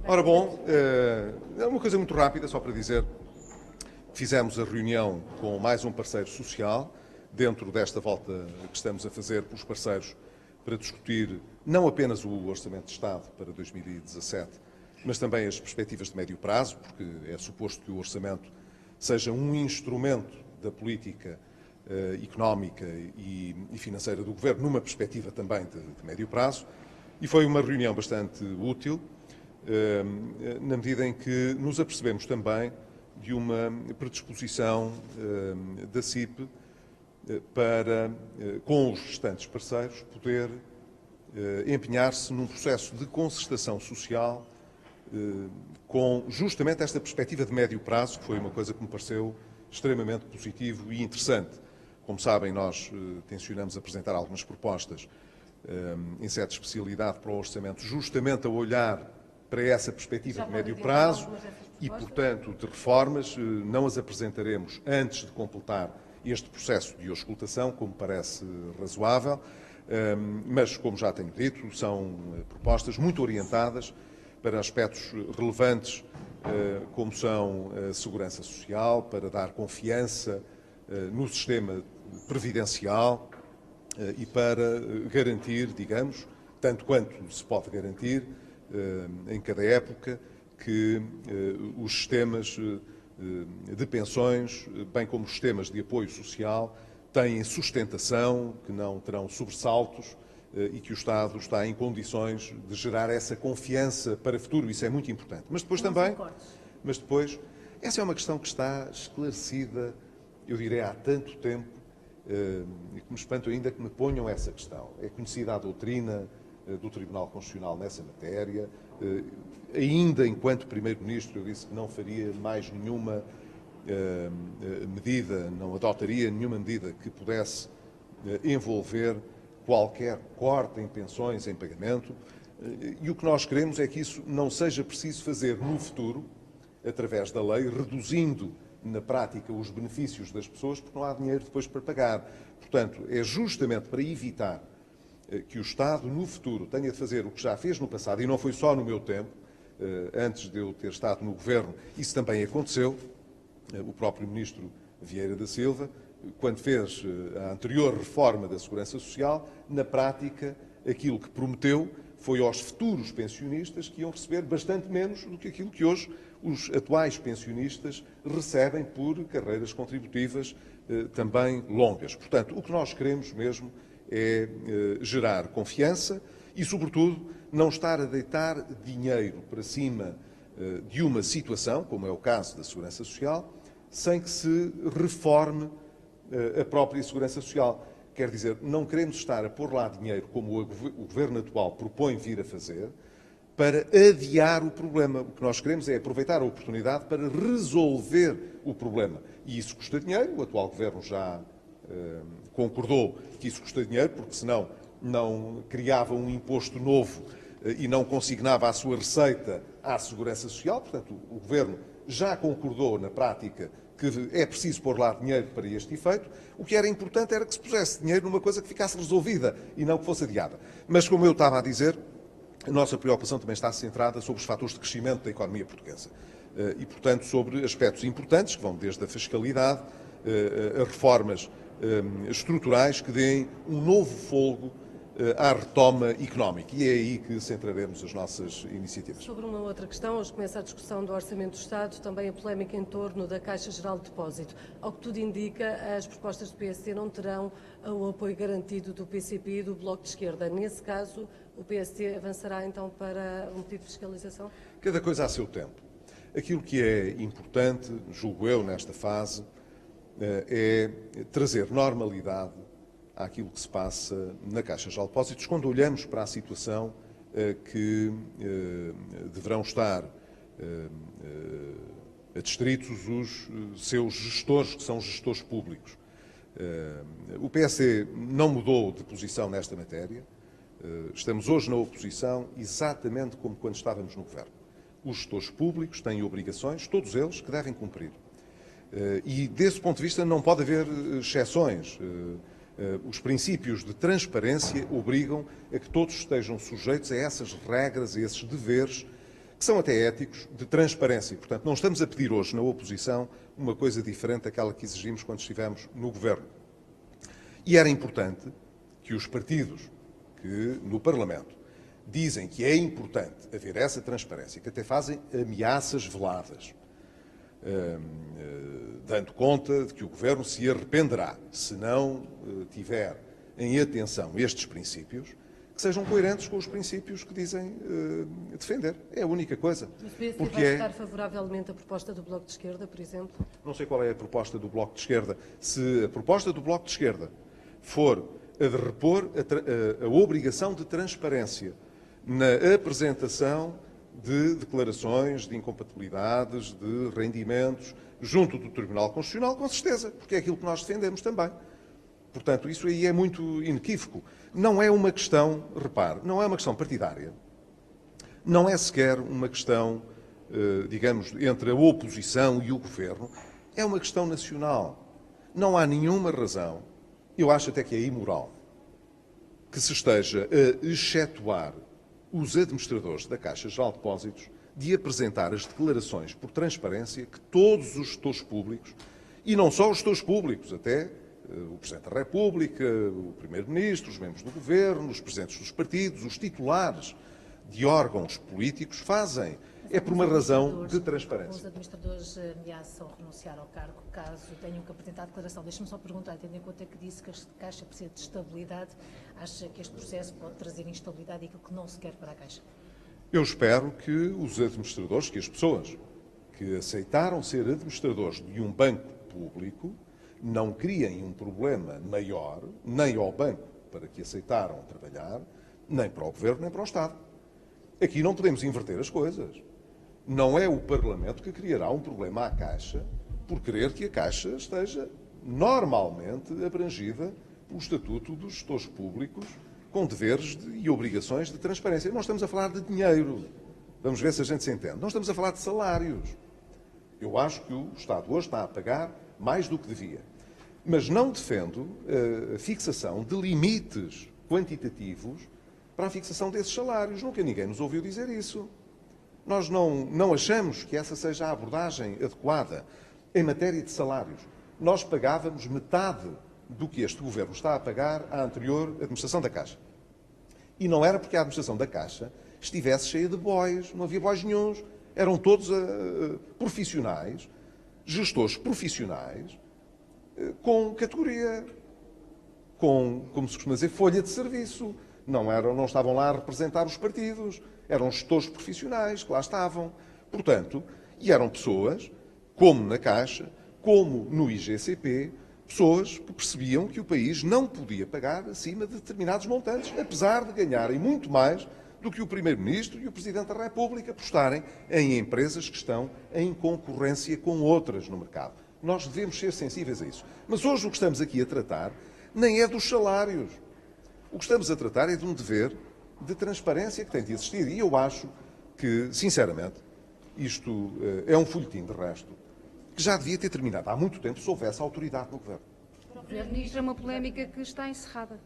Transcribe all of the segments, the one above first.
Ora bom, é uma coisa muito rápida, só para dizer que fizemos a reunião com mais um parceiro social, dentro desta volta que estamos a fazer com os parceiros para discutir não apenas o Orçamento de Estado para 2017, mas também as perspectivas de médio prazo, porque é suposto que o Orçamento seja um instrumento da política económica e financeira do Governo, numa perspectiva também de médio prazo, e foi uma reunião bastante útil, na medida em que nos apercebemos também de uma predisposição da CIP para, com os restantes parceiros, poder empenhar-se num processo de concertação social com justamente esta perspectiva de médio prazo, que foi uma coisa que me pareceu extremamente positivo e interessante. Como sabem, nós tencionamos apresentar algumas propostas em sede de especialidade para o orçamento, justamente a olhar para essa perspectiva de médio prazo e, portanto, de reformas. Não as apresentaremos antes de completar este processo de auscultação, como parece razoável, mas, como já tenho dito, são propostas muito orientadas para aspectos relevantes, como são a segurança social, para dar confiança no sistema previdencial e para garantir, digamos, tanto quanto se pode garantir em cada época, que os sistemas de pensões, bem como os sistemas de apoio social, têm sustentação, que não terão sobressaltos e que o Estado está em condições de gerar essa confiança para o futuro. Isso é muito importante. Mas depois, essa é uma questão que está esclarecida, eu direi, há tanto tempo, e que me espanto ainda que me ponham essa questão. É conhecida a doutrina do Tribunal Constitucional nessa matéria. Ainda enquanto Primeiro-Ministro eu disse que não faria mais nenhuma medida, não adotaria nenhuma medida que pudesse envolver qualquer corte em pensões, em pagamento. E o que nós queremos é que isso não seja preciso fazer no futuro, através da lei, reduzindo na prática os benefícios das pessoas, porque não há dinheiro depois para pagar. Portanto, é justamente para evitar que o Estado, no futuro, tenha de fazer o que já fez no passado, e não foi só no meu tempo, antes de eu ter estado no Governo, isso também aconteceu. O próprio Ministro Vieira da Silva, quando fez a anterior reforma da Segurança Social, na prática, aquilo que prometeu foi aos futuros pensionistas que iam receber bastante menos do que aquilo que hoje os atuais pensionistas recebem por carreiras contributivas também longas. Portanto, o que nós queremos mesmo é gerar confiança e, sobretudo, não estar a deitar dinheiro para cima de uma situação, como é o caso da Segurança Social, sem que se reforme a própria Segurança Social. Quer dizer, não queremos estar a pôr lá dinheiro, como o Governo atual propõe vir a fazer, para adiar o problema. O que nós queremos é aproveitar a oportunidade para resolver o problema. E isso custa dinheiro. O atual Governo já concordou que isso custa dinheiro, porque senão não criava um imposto novo e não consignava a sua receita à Segurança Social. Portanto, o Governo já concordou, na prática, que é preciso pôr lá dinheiro para este efeito. O que era importante era que se pusesse dinheiro numa coisa que ficasse resolvida e não que fosse adiada. Mas, como eu estava a dizer, a nossa preocupação também está centrada sobre os fatores de crescimento da economia portuguesa e, portanto, sobre aspectos importantes, que vão desde a fiscalidade a reformas estruturais que deem um novo fôlego à retoma económica. E é aí que centraremos as nossas iniciativas. Sobre uma outra questão, hoje começa a discussão do Orçamento do Estado, também a polémica em torno da Caixa Geral de Depósito. Ao que tudo indica, as propostas do PSD não terão o apoio garantido do PCP e do Bloco de Esquerda. Nesse caso, o PSD avançará então para um pedido de fiscalização? Cada coisa a seu tempo. Aquilo que é importante, julgo eu, nesta fase, é trazer normalidade àquilo que se passa na Caixa Geral de Depósitos, quando olhamos para a situação que deverão estar adstritos os seus gestores, que são gestores públicos. O PSD não mudou de posição nesta matéria. Estamos hoje na oposição exatamente como quando estávamos no Governo. Os gestores públicos têm obrigações, todos eles, que devem cumprir. E, desse ponto de vista, não pode haver exceções. Os princípios de transparência obrigam a que todos estejam sujeitos a essas regras, a esses deveres que são até éticos, de transparência. Portanto, não estamos a pedir hoje na oposição uma coisa diferente daquela que exigimos quando estivemos no governo. E era importante que os partidos que no Parlamento dizem que é importante haver essa transparência, que até fazem ameaças veladas, dando conta de que o Governo se arrependerá se não tiver em atenção estes princípios, que sejam coerentes com os princípios que dizem defender. É a única coisa. Mas o PSD vai votar favoravelmente a proposta do Bloco de Esquerda, por exemplo? Não sei qual é a proposta do Bloco de Esquerda. Se a proposta do Bloco de Esquerda for a de repor a obrigação de transparência na apresentação de declarações de incompatibilidades, de rendimentos, junto do Tribunal Constitucional, com certeza, porque é aquilo que nós defendemos também. Portanto, isso aí é muito inequívoco. Não é uma questão, repare, não é uma questão partidária. Não é sequer uma questão, digamos, entre a oposição e o Governo. É uma questão nacional. Não há nenhuma razão, eu acho até que é imoral, que se esteja a excetuar os administradores da Caixa Geral de Depósitos de apresentar as declarações por transparência que todos os gestores públicos, e não só os gestores públicos, até o Presidente da República, o Primeiro-Ministro, os membros do Governo, os presidentes dos partidos, os titulares de órgãos políticos fazem. É por uma razão de transparência. Os administradores ameaçam renunciar ao cargo caso tenham que apresentar a declaração. Deixe-me só perguntar, tendo em conta que disse que a Caixa precisa de estabilidade, acha que este processo pode trazer instabilidade e aquilo que não se quer para a Caixa? Eu espero que os administradores, que as pessoas que aceitaram ser administradores de um banco público, não criem um problema maior, nem ao banco para que aceitaram trabalhar, nem para o Governo, nem para o Estado. Aqui não podemos inverter as coisas. Não é o Parlamento que criará um problema à Caixa por querer que a Caixa esteja normalmente abrangida pelo Estatuto dos Gestores Públicos com deveres e obrigações de transparência. Não estamos a falar de dinheiro. Vamos ver se a gente se entende. Não estamos a falar de salários. Eu acho que o Estado hoje está a pagar mais do que devia. Mas não defendo a fixação de limites quantitativos para a fixação desses salários. Nunca ninguém nos ouviu dizer isso. Nós não achamos que essa seja a abordagem adequada em matéria de salários. Nós pagávamos metade do que este Governo está a pagar à anterior administração da Caixa. E não era porque a administração da Caixa estivesse cheia de bois, não havia bois nenhuns. Eram todos profissionais, gestores profissionais, com categoria, com, como se costuma dizer, folha de serviço. Não estavam lá a representar os partidos, eram gestores profissionais que lá estavam. Portanto, e eram pessoas, como na Caixa, como no IGCP, pessoas que percebiam que o país não podia pagar acima de determinados montantes, apesar de ganharem muito mais do que o Primeiro-Ministro e o Presidente da República por estarem em empresas que estão em concorrência com outras no mercado. Nós devemos ser sensíveis a isso. Mas hoje o que estamos aqui a tratar nem é dos salários. O que estamos a tratar é de um dever de transparência que tem de existir. E eu acho que, sinceramente, isto é um folhetim de resto, que já devia ter terminado há muito tempo se houvesse autoridade no Governo. Para o Primeiro-Ministro é uma polémica que está encerrada.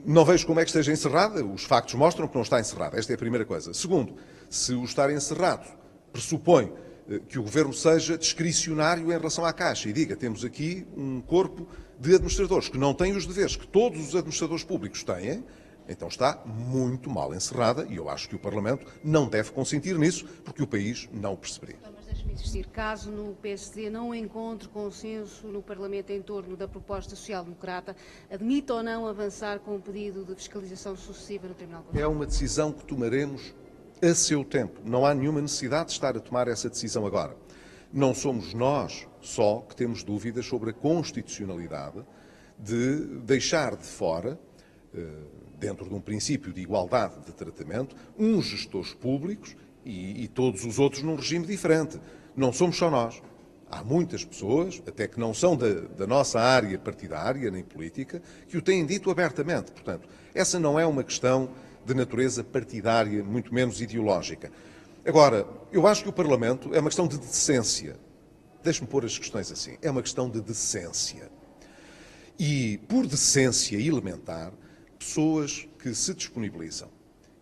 Não vejo como é que esteja encerrada. Os factos mostram que não está encerrada. Esta é a primeira coisa. Segundo, se o estar encerrado pressupõe que o Governo seja discricionário em relação à Caixa e diga, temos aqui um corpo de administradores que não têm os deveres que todos os administradores públicos têm, então está muito mal encerrada e eu acho que o Parlamento não deve consentir nisso, porque o país não o perceberia. Mas deixe-me insistir, caso no PSD não encontre consenso no Parlamento em torno da proposta social-democrata, admite ou não avançar com o pedido de fiscalização sucessiva no Tribunal Constitucional? É uma decisão que tomaremos a seu tempo. Não há nenhuma necessidade de estar a tomar essa decisão agora. Não somos nós só que temos dúvidas sobre a constitucionalidade de deixar de fora, dentro de um princípio de igualdade de tratamento, uns gestores públicos e todos os outros num regime diferente. Não somos só nós. Há muitas pessoas, até que não são da nossa área partidária nem política, que o têm dito abertamente. Portanto, essa não é uma questão de natureza partidária, muito menos ideológica. Agora, eu acho que o Parlamento é uma questão de decência. Deixe-me pôr as questões assim. É uma questão de decência. E, por decência elementar, pessoas que se disponibilizam,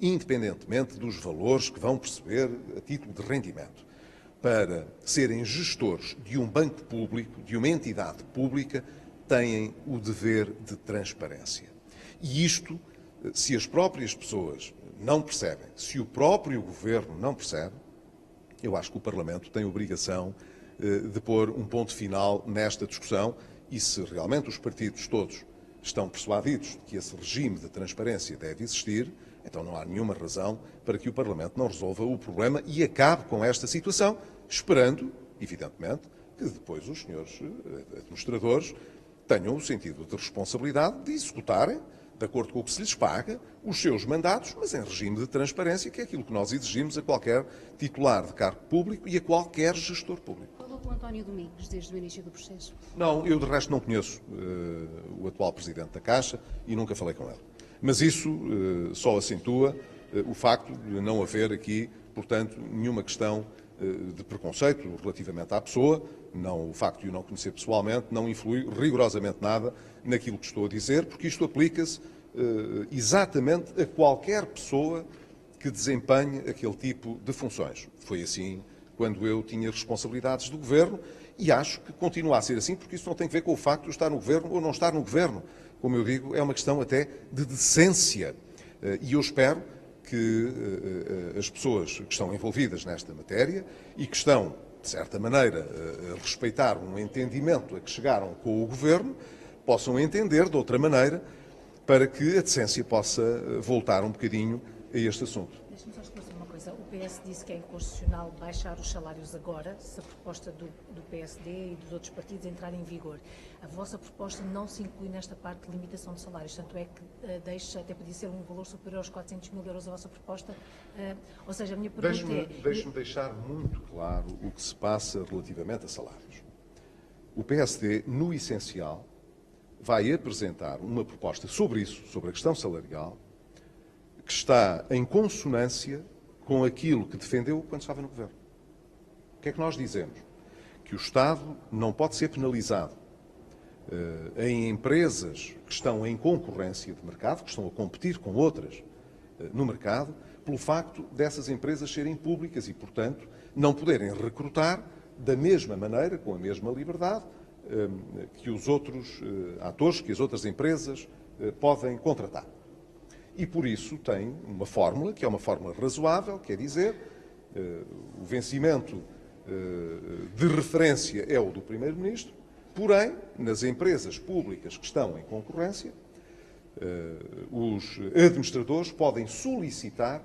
independentemente dos valores que vão perceber a título de rendimento, para serem gestores de um banco público, de uma entidade pública, têm o dever de transparência. E isto, se as próprias pessoas não percebem, se o próprio Governo não percebe, eu acho que o Parlamento tem a obrigação de pôr um ponto final nesta discussão e se realmente os partidos todos estão persuadidos de que esse regime de transparência deve existir, então não há nenhuma razão para que o Parlamento não resolva o problema e acabe com esta situação, esperando, evidentemente, que depois os senhores administradores tenham o sentido de responsabilidade de executarem, de acordo com o que se lhes paga, os seus mandatos, mas em regime de transparência, que é aquilo que nós exigimos a qualquer titular de cargo público e a qualquer gestor público. Falou com António Domingos desde o início do processo? Não, eu de resto não conheço o atual Presidente da Caixa e nunca falei com ele. Mas isso só acentua o facto de não haver aqui, portanto, nenhuma questão de preconceito relativamente à pessoa. Não, o facto de o não conhecer pessoalmente não influi rigorosamente nada naquilo que estou a dizer, porque isto aplica-se exatamente a qualquer pessoa que desempenhe aquele tipo de funções. Foi assim quando eu tinha responsabilidades do Governo e acho que continua a ser assim, porque isso não tem a ver com o facto de estar no Governo ou não estar no Governo. Como eu digo, é uma questão até de decência. E eu espero que as pessoas que estão envolvidas nesta matéria e que estão, de certa maneira, a respeitar um entendimento a que chegaram com o Governo, possam entender de outra maneira para que a decência possa voltar um bocadinho a este assunto. Deixa-me só esclarecer uma coisa. O PS disse que é inconstitucional baixar os salários agora, se a proposta do PSD e dos outros partidos entrar em vigor. A vossa proposta não se inclui nesta parte de limitação de salários, tanto é que deixa, até podia ser um valor superior aos 400 mil euros a vossa proposta. Ou seja, a minha pergunta Deixe-me deixar muito claro o que se passa relativamente a salários. O PSD, no essencial, vai apresentar uma proposta sobre isso, sobre a questão salarial, que está em consonância com aquilo que defendeu quando estava no Governo. O que é que nós dizemos? Que o Estado não pode ser penalizado em empresas que estão em concorrência de mercado, que estão a competir com outras no mercado, pelo facto dessas empresas serem públicas e, portanto, não poderem recrutar da mesma maneira, com a mesma liberdade, que os outros atores, que as outras empresas podem contratar. E por isso tem uma fórmula, que é uma fórmula razoável, quer dizer, o vencimento de referência é o do Primeiro-Ministro, porém, nas empresas públicas que estão em concorrência, os administradores podem solicitar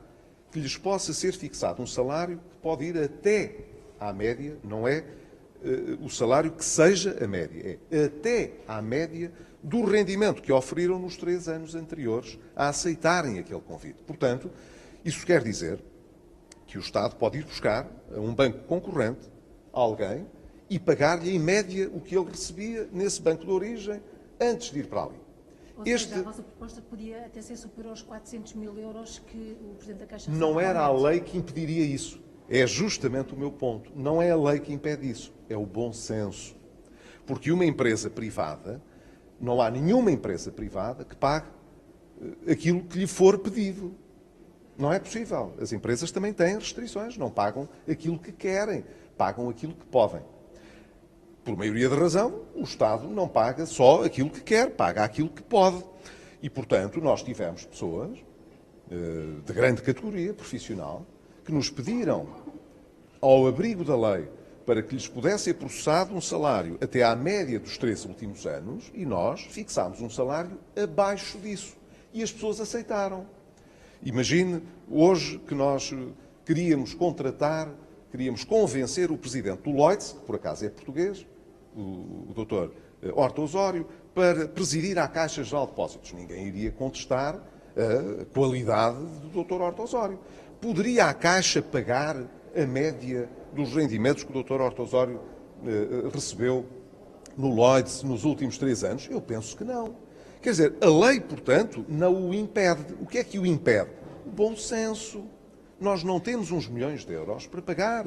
que lhes possa ser fixado um salário que pode ir até à média, não é o salário que seja a média, é até à média do rendimento que oferiram nos 3 anos anteriores a aceitarem aquele convite. Portanto, isso quer dizer que o Estado pode ir buscar a um banco concorrente alguém e pagar-lhe em média o que ele recebia nesse banco de origem antes de ir para ali. Ou seja, a vossa proposta podia até ser superior aos 400 mil euros que o Presidente da Caixa... Não era a lei que impediria isso. É justamente o meu ponto. Não é a lei que impede isso. É o bom senso. Porque uma empresa privada, não há nenhuma empresa privada que pague aquilo que lhe for pedido. Não é possível. As empresas também têm restrições. Não pagam aquilo que querem. Pagam aquilo que podem. Por maioria de razão, o Estado não paga só aquilo que quer, paga aquilo que pode. E, portanto, nós tivemos pessoas de grande categoria profissional que nos pediram, ao abrigo da lei, para que lhes pudesse ser processado um salário até à média dos 3 últimos anos, e nós fixámos um salário abaixo disso. E as pessoas aceitaram. Imagine, hoje, que nós queríamos convencer o presidente do Lloyds, que por acaso é português, o Dr. Horta Osório, para presidir a Caixa Geral de Depósitos. Ninguém iria contestar a qualidade do Dr. Horta Osório. Poderia a Caixa pagar a média dos rendimentos que o Dr. Horta Osório recebeu no Lloyds nos últimos 3 anos? Eu penso que não. Quer dizer, a lei, portanto, não o impede. O que é que o impede? O bom senso. Nós não temos uns milhões de euros para pagar.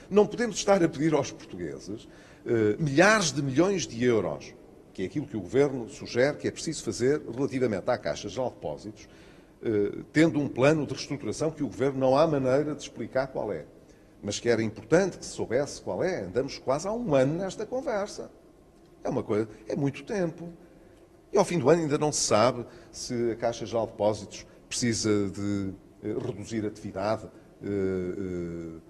Não podemos estar a pedir aos portugueses milhares de milhões de euros, que é aquilo que o Governo sugere que é preciso fazer relativamente à Caixa Geral de Depósitos, tendo um plano de reestruturação que o Governo não há maneira de explicar qual é. Mas que era importante que se soubesse qual é. Andamos quase há um ano nesta conversa. É uma coisa, é muito tempo. E ao fim do ano ainda não se sabe se a Caixa Geral de Depósitos precisa de reduzir a atividade,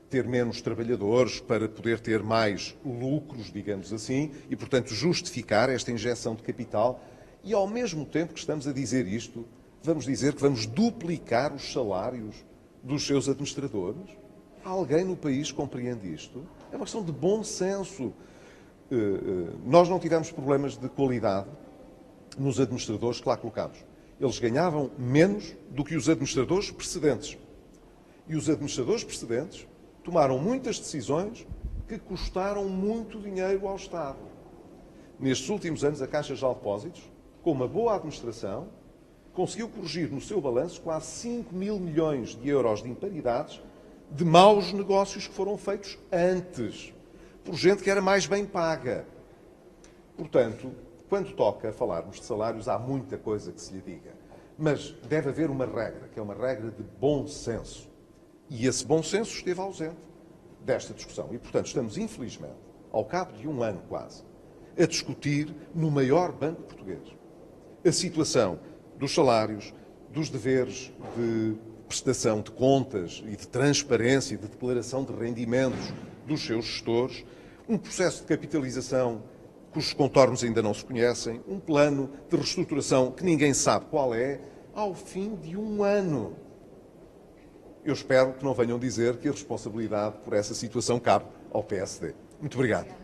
ter menos trabalhadores para poder ter mais lucros, digamos assim, e, portanto, justificar esta injeção de capital. E, ao mesmo tempo que estamos a dizer isto, vamos dizer que vamos duplicar os salários dos seus administradores? Alguém no país compreende isto? É uma questão de bom senso. Nós não tivemos problemas de qualidade nos administradores que lá colocámos. Eles ganhavam menos do que os administradores precedentes. E os administradores precedentes tomaram muitas decisões que custaram muito dinheiro ao Estado. Nestes últimos anos, a Caixa Geral de Depósitos, com uma boa administração, conseguiu corrigir no seu balanço quase 5 mil milhões de euros de imparidades de maus negócios que foram feitos antes, por gente que era mais bem paga. Portanto, quando toca falarmos de salários, há muita coisa que se lhe diga. Mas deve haver uma regra, que é uma regra de bom senso. E esse bom senso esteve ausente desta discussão. E, portanto, estamos, infelizmente, ao cabo de um ano quase, a discutir no maior banco português a situação dos salários, dos deveres de prestação de contas e de transparência, de declaração de rendimentos dos seus gestores, um processo de capitalização cujos contornos ainda não se conhecem, um plano de reestruturação que ninguém sabe qual é, ao fim de um ano. Eu espero que não venham dizer que a responsabilidade por essa situação cabe ao PSD. Muito obrigado.